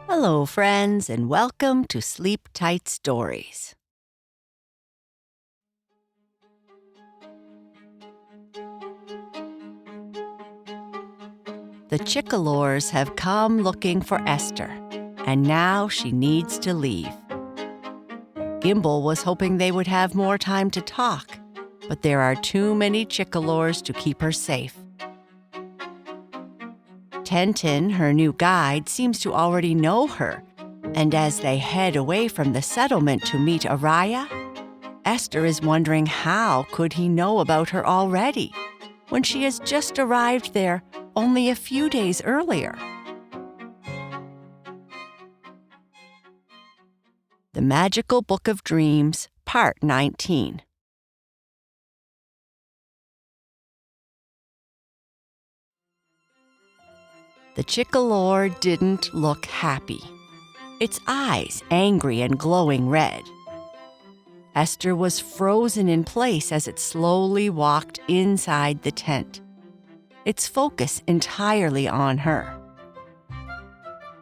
Hello, friends, and welcome to Sleep Tight Stories. The Chalors have come looking for Esther, and now she needs to leave. Gimbal was hoping they would have more time to talk, but there are too many Chalors to keep her safe. Tenton, her new guide, seems to already know her, and as they head away from the settlement to meet Aria, Esther is wondering how could he know about her already, when she has just arrived there only a few days earlier. The Magical Book of Dreams, Part 19. The Chalor didn't look happy, its eyes angry and glowing red. Esther was frozen in place as it slowly walked inside the tent, its focus entirely on her.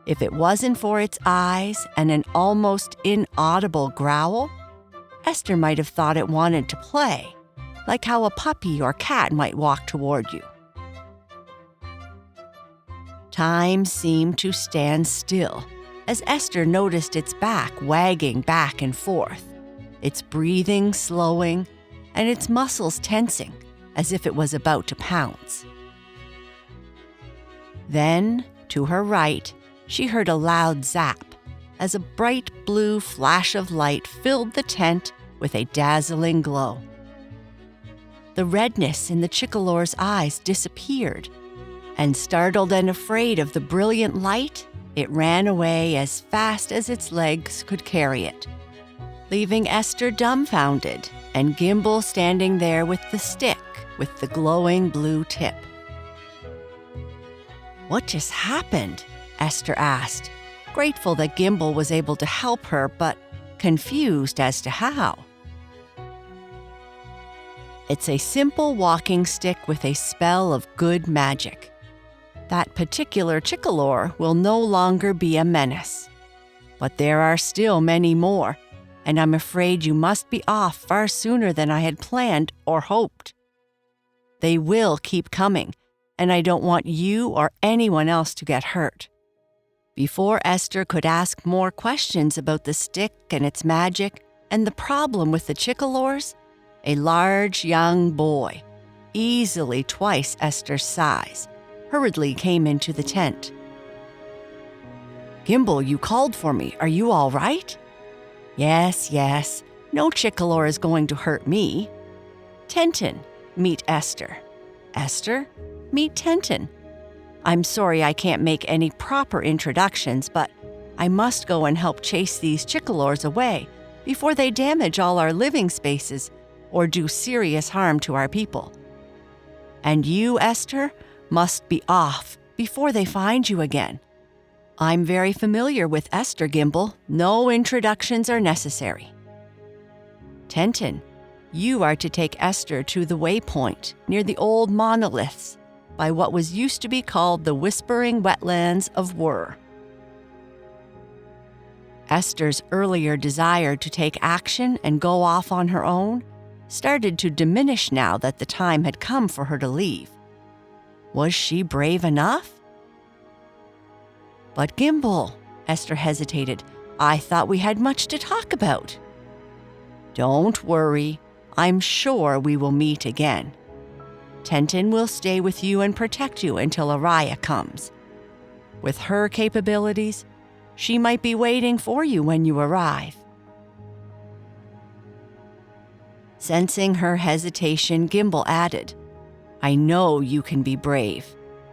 If it wasn't for its eyes and an almost inaudible growl, Esther might have thought it wanted to play, like how a puppy or cat might walk toward you. Time seemed to stand still as Esther noticed its back wagging back and forth, its breathing slowing, and its muscles tensing as if it was about to pounce. Then, to her right, she heard a loud zap as a bright blue flash of light filled the tent with a dazzling glow. The redness in the Chalor's eyes disappeared, and startled and afraid of the brilliant light, it ran away as fast as its legs could carry it, leaving Esther dumbfounded and Gimbal standing there with the stick with the glowing blue tip. "What just happened?" Esther asked, grateful that Gimbal was able to help her, but confused as to how. "It's a simple walking stick with a spell of good magic. That particular Chalor will no longer be a menace. But there are still many more, and I'm afraid you must be off far sooner than I had planned or hoped. They will keep coming, and I don't want you or anyone else to get hurt." Before Esther could ask more questions about the stick and its magic and the problem with the Chalors, a large young boy, easily twice Esther's size, hurriedly came into the tent. "Gimbal, you called for me. Are you all right?" Yes. No Chalor is going to hurt me." "Tenton, meet Esther." "Esther, meet Tenton. I'm sorry I can't make any proper introductions, but I must go and help chase these Chalors away before they damage all our living spaces or do serious harm to our people. And you, Esther, must be off before they find you again. I'm very familiar with Esther, Gimbal. No introductions are necessary." "Tenton, you are to take Esther to the waypoint near the old monoliths by what was used to be called the Whispering Wetlands of Wur." Esther's earlier desire to take action and go off on her own started to diminish now that the time had come for her to leave. Was she brave enough? "But Gimbal," Esther hesitated, "I thought we had much to talk about." "Don't worry. I'm sure we will meet again. Tenton will stay with you and protect you until Aria comes. With her capabilities, she might be waiting for you when you arrive." Sensing her hesitation, Gimbal added, "I know you can be brave.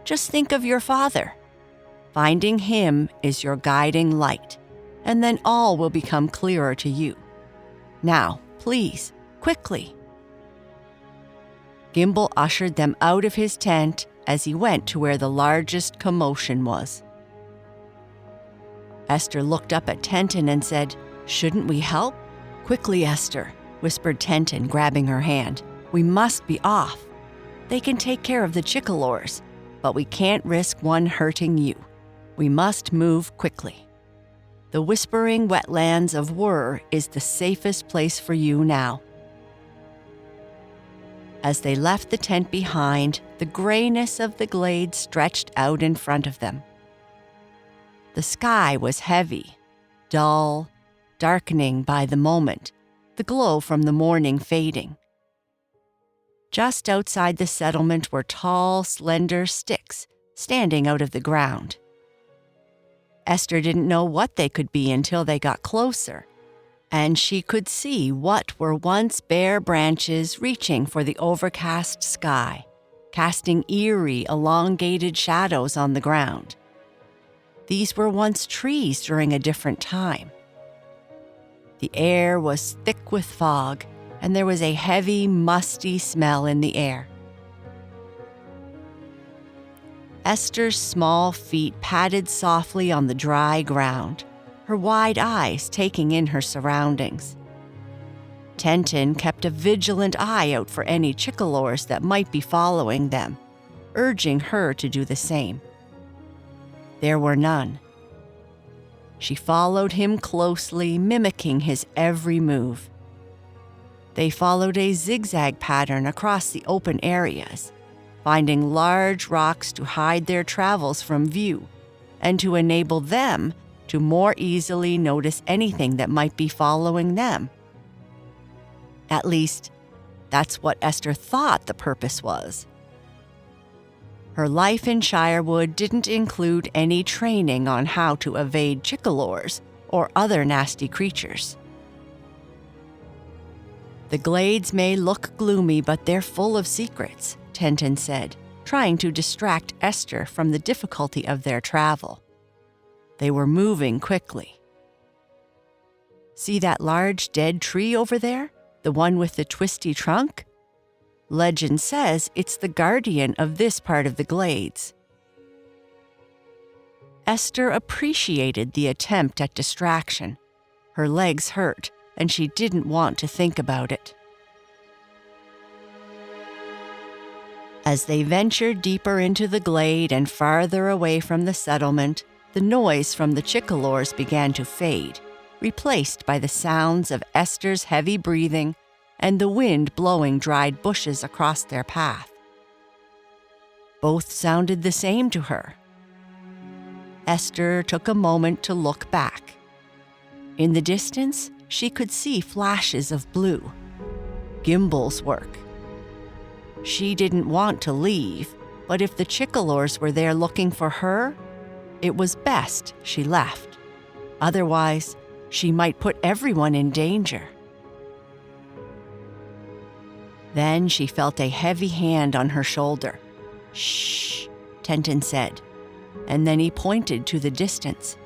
Just think of your father. Finding him is your guiding light, and then all will become clearer to you. Now, please, quickly." Gimbal ushered them out of his tent as he went to where the largest commotion was. Esther looked up at Tenton and said, "Shouldn't we help?" "Quickly, Esther," whispered Tenton, grabbing her hand. "We must be off. They can take care of the Chalors, but we can't risk one hurting you. We must move quickly." The whispering wetlands of Wur is the safest place for you now." As they left the tent behind, the grayness of the glade stretched out in front of them. The sky was heavy, dull, darkening by the moment, the glow from the morning fading. Just outside the settlement were tall, slender sticks standing out of the ground. Esther didn't know what they could be until they got closer, and she could see what were once bare branches reaching for the overcast sky, casting eerie, elongated shadows on the ground. These were once trees during a different time. The air was thick with fog, and there was a heavy, musty smell in the air. Esther's small feet padded softly on the dry ground, her wide eyes taking in her surroundings. Tenton kept a vigilant eye out for any Chalors that might be following them, urging her to do the same. There were none. She followed him closely, mimicking his every move. They followed a zigzag pattern across the open areas, finding large rocks to hide their travels from view and to enable them to more easily notice anything that might be following them. At least, that's what Esther thought the purpose was. Her life in Shirewood didn't include any training on how to evade Chalors or other nasty creatures. "The glades may look gloomy, but they're full of secrets," Tenton said, trying to distract Esther from the difficulty of their travel. They were moving quickly. "See that large dead tree over there? The one with the twisty trunk? Legend says it's the guardian of this part of the glades." Esther appreciated the attempt at distraction. Her legs hurt, and she didn't want to think about it. As they ventured deeper into the glade and farther away from the settlement, the noise from the Chalors began to fade, replaced by the sounds of Esther's heavy breathing and the wind blowing dried bushes across their path. Both sounded the same to her. Esther took a moment to look back. In the distance, she could see flashes of blue. Gimbal's work. She didn't want to leave, but if the Chalors were there looking for her, it was best she left. Otherwise, she might put everyone in danger. Then she felt a heavy hand on her shoulder. "Shh," Tenton said, and then he pointed to the distance.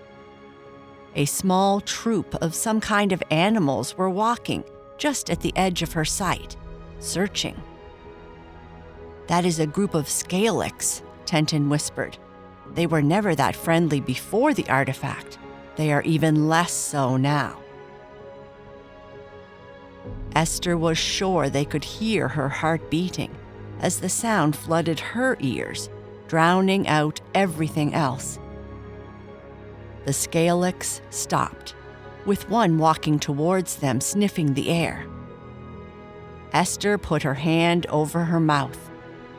A small troop of some kind of animals were walking just at the edge of her sight, searching. "That is a group of Scalix," Tenton whispered. "They were never that friendly before the artifact. They are even less so now." Esther was sure they could hear her heart beating as the sound flooded her ears, drowning out everything else. The Scalix stopped, with one walking towards them, sniffing the air. Esther put her hand over her mouth,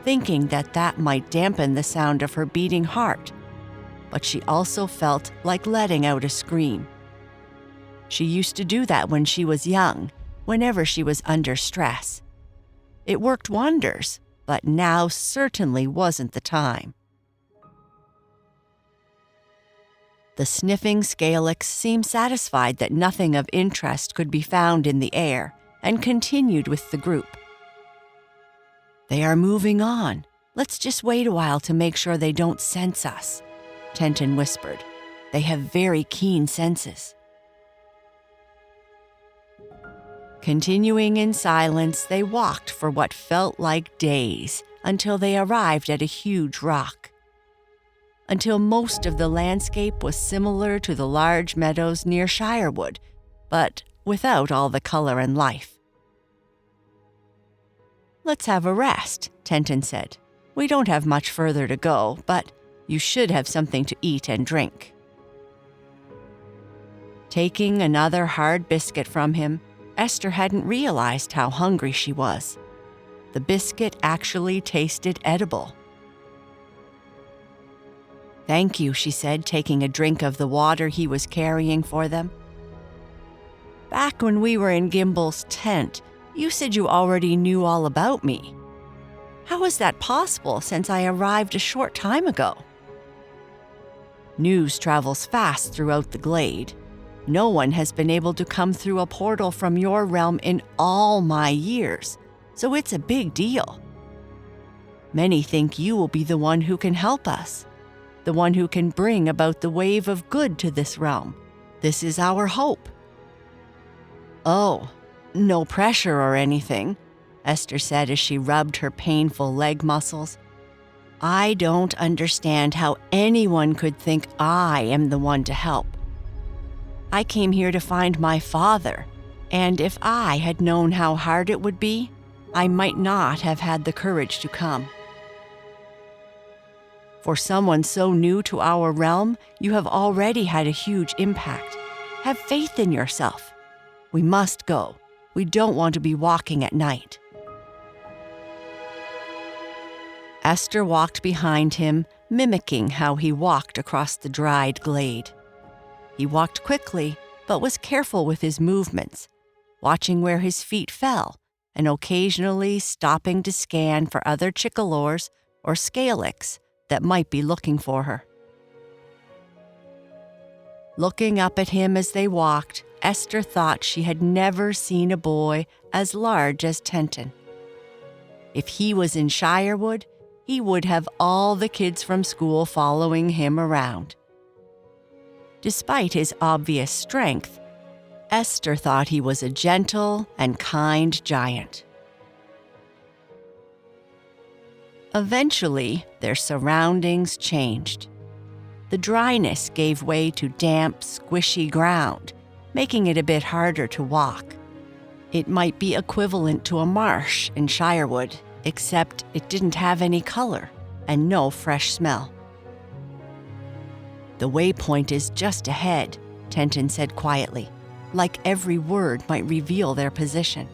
thinking that might dampen the sound of her beating heart, but she also felt like letting out a scream. She used to do that when she was young, whenever she was under stress. It worked wonders, but now certainly wasn't the time. The sniffing Scalix seemed satisfied that nothing of interest could be found in the air and continued with the group. "They are moving on. Let's just wait a while to make sure they don't sense us," Tenton whispered. "They have very keen senses." Continuing in silence, they walked for what felt like days until they arrived at a huge rock. Until most of the landscape was similar to the large meadows near Shirewood, but without all the color and life. "Let's have a rest," Tenton said. "We don't have much further to go, but you should have something to eat and drink." Taking another hard biscuit from him, Esther hadn't realized how hungry she was. The biscuit actually tasted edible. "Thank you," she said, taking a drink of the water he was carrying for them. "Back when we were in Gimbel's tent, you said you already knew all about me. How is that possible since I arrived a short time ago?" News travels fast throughout the glade. No one has been able to come through a portal from your realm in all my years, so it's a big deal. Many think you will be the one who can help us, the one who can bring about the wave of good to this realm. This is our hope. "Oh, no pressure or anything," Esther said as she rubbed her painful leg muscles. "I don't understand how anyone could think I am the one to help. I came here to find my father, and if I had known how hard it would be, I might not have had the courage to come. For someone so new to our realm, you have already had a huge impact. Have faith in yourself. We must go. We don't want to be walking at night." Esther walked behind him, mimicking how he walked across the dried glade. He walked quickly, but was careful with his movements, watching where his feet fell and occasionally stopping to scan for other Chalors or Scalix that might be looking for her. Looking up at him as they walked, Esther thought she had never seen a boy as large as Tenton. If he was in Shirewood, he would have all the kids from school following him around. Despite his obvious strength, Esther thought he was a gentle and kind giant. Eventually, their surroundings changed. The dryness gave way to damp, squishy ground, making it a bit harder to walk. It might be equivalent to a marsh in Shirewood, except it didn't have any color and no fresh smell. "The waypoint is just ahead," Tenton said quietly, like every word might reveal their position.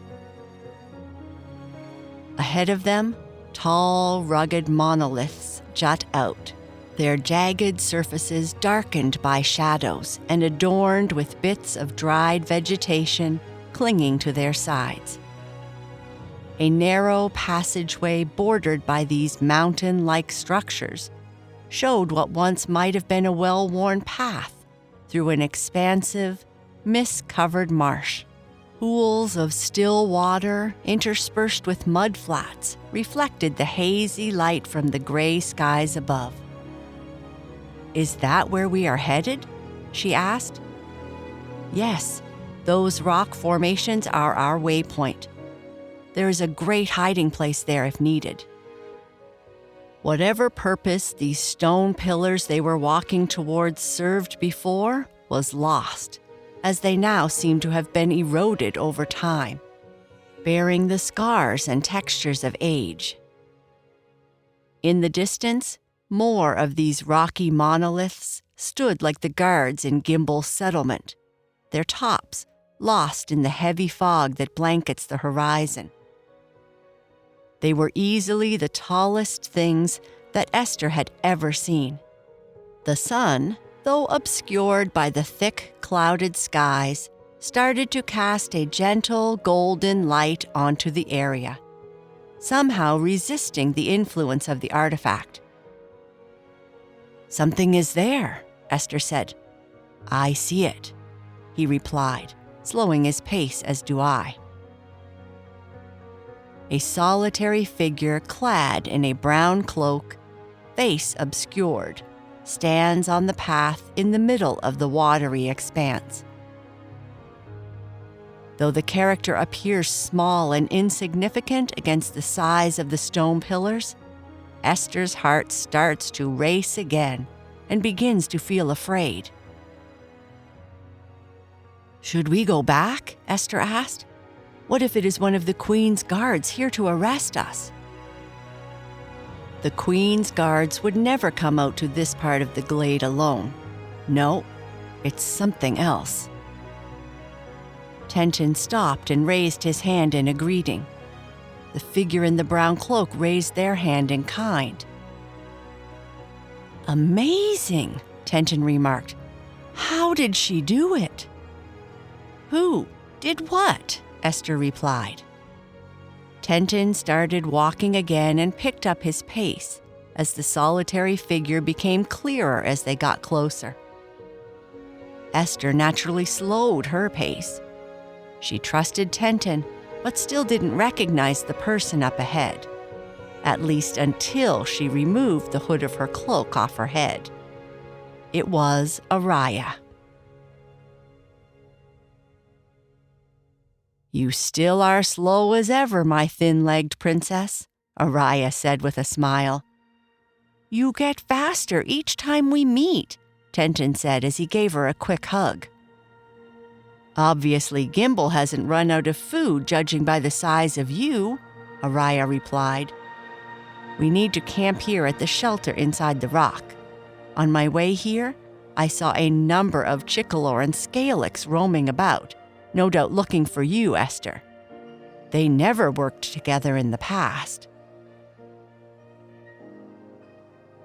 Ahead of them, tall, rugged monoliths jut out, their jagged surfaces darkened by shadows and adorned with bits of dried vegetation clinging to their sides. A narrow passageway bordered by these mountain-like structures showed what once might have been a well-worn path through an expansive, mist-covered marsh. Pools of still water, interspersed with mud flats, reflected the hazy light from the gray skies above. "Is that where we are headed?" she asked. "Yes, those rock formations are our waypoint. There is a great hiding place there if needed." Whatever purpose these stone pillars they were walking towards served before was lost, as they now seemed to have been eroded over time, bearing the scars and textures of age. In the distance, more of these rocky monoliths stood like the guards in Gimbel's settlement, their tops lost in the heavy fog that blankets the horizon. They were easily the tallest things that Esther had ever seen. The sun, though obscured by the thick, clouded skies, started to cast a gentle golden light onto the area, somehow resisting the influence of the artifact. "Something is there," Esther said. "I see it," he replied, slowing his pace as do I. A solitary figure clad in a brown cloak, face obscured, stands on the path in the middle of the watery expanse. Though the character appears small and insignificant against the size of the stone pillars, Esther's heart starts to race again and begins to feel afraid. "Should we go back?" Esther asked. "What if it is one of the Queen's guards here to arrest us?" The Queen's guards would never come out to this part of the glade alone. No, it's something else. Tenton stopped and raised his hand in a greeting. The figure in the brown cloak raised their hand in kind. "Amazing," Tenton remarked. "How did she do it?" "Who did what?" Esther replied. Tenton started walking again and picked up his pace as the solitary figure became clearer as they got closer. Esther naturally slowed her pace. She trusted Tenton, but still didn't recognize the person up ahead, at least until she removed the hood of her cloak off her head. It was Aria. "You still are slow as ever, my thin-legged princess," Aria said with a smile. "You get faster each time we meet," Tenton said as he gave her a quick hug. "Obviously, Gimbal hasn't run out of food, judging by the size of you," Aria replied. "We need to camp here at the shelter inside the rock. On my way here, I saw a number of Chalor and Scalix roaming about, no doubt looking for you, Esther. They never worked together in the past."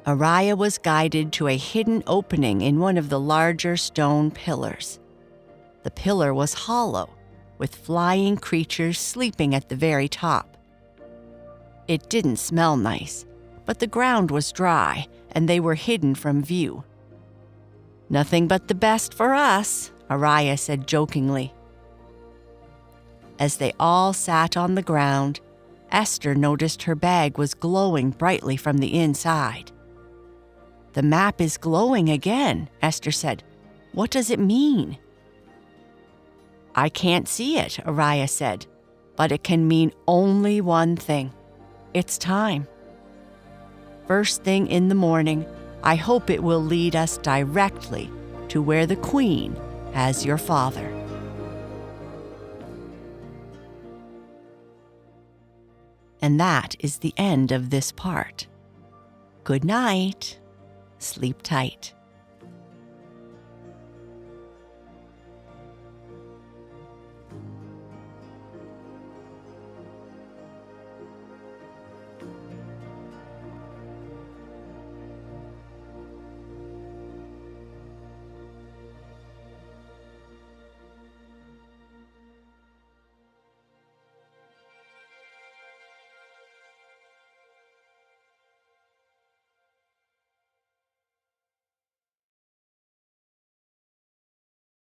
Aria was guided to a hidden opening in one of the larger stone pillars. The pillar was hollow, with flying creatures sleeping at the very top. It didn't smell nice, but the ground was dry and they were hidden from view. "Nothing but the best for us," Aria said jokingly. As they all sat on the ground, Esther noticed her bag was glowing brightly from the inside. "The map is glowing again," Esther said. "What does it mean?" "I can't see it," Aria said, "but it can mean only one thing. It's time. First thing in the morning, I hope it will lead us directly to where the Queen has your father." And that is the end of this part. Good night. Sleep tight.